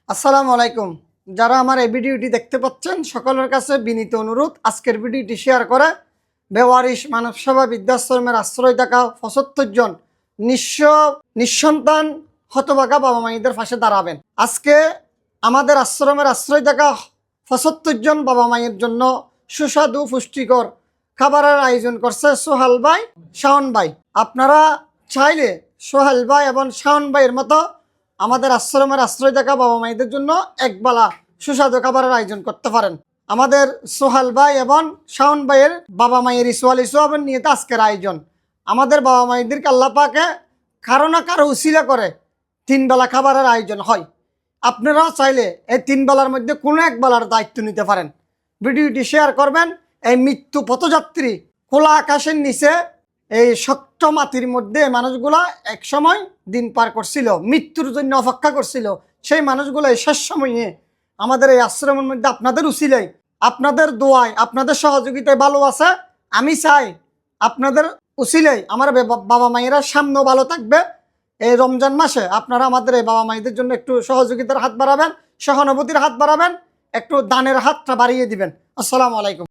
আসসালামু আলাইকুম। যারা আমার এই ভিডিওটি দেখতে পাচ্ছেন সকলের কাছে বিনীত অনুরোধ আজকের ভিডিওটি শেয়ার করে বেওয়ারিশ মানব সেবা বৃদ্ধাশ্রমের আশ্রয় থাকা ৭৫ জন নিঃসন্তান হতভাগা বাবা মায়েদের পাশে দাঁড়াবেন। আজকে আমাদের আশ্রমের আশ্রয় থাকা ৭৫ জন বাবা মায়ের জন্য সুস্বাদু পুষ্টিকর খাবারের আয়োজন করছে সোহেল ভাই, শাওন ভাই। আপনারা চাইলে সোহেল ভাই এবং শাওন ভাইয়ের মতো আমাদের আশ্রমের আশ্রয় থাকা বাবা মায়েদের জন্য একবেলা সুস্বাদু খাবারের আয়োজন করতে পারেন। আমাদের সোহেল ভাই এবং শাওন ভাইয়ের বাবা মায়ের সোয়াবের নিয়ে তো আজকের আয়োজন। আমাদের বাবা মায়েদেরকে আল্লাহ পাকে কারো না কারো উসিলা করে 3 বেলা খাবারের আয়োজন হয়। আপনারাও চাইলে এই 3 বেলার মধ্যে কোনো এক বেলার দায়িত্ব নিতে পারেন। ভিডিওটি শেয়ার করবেন। এই মৃত্যু পথযাত্রী খোলা আকাশের নিচে এই শক্ত মাটির মধ্যে মানুষগুলা এক সময় দিন পার করছিল, মৃত্যুর জন্য অপেক্ষা করছিল। সেই মানুষগুলো এই শেষ সময়ে আমাদের এই আশ্রমের মধ্যে আপনাদের উসিলাই, আপনাদের দোয়ায়, আপনাদের সহযোগিতায় ভালো আছে। আমি চাই আপনাদের উসিলাই আমার বাবা মায়েরা সামনেও ভালো থাকবে। এই রমজান মাসে আপনারা আমাদের এই বাবা মায়েদের জন্য একটু সহযোগিতার হাত বাড়াবেন, সহানুভূতির হাত বাড়াবেন, একটু দানের হাতটা বাড়িয়ে দিবেন। আসসালামু আলাইকুম।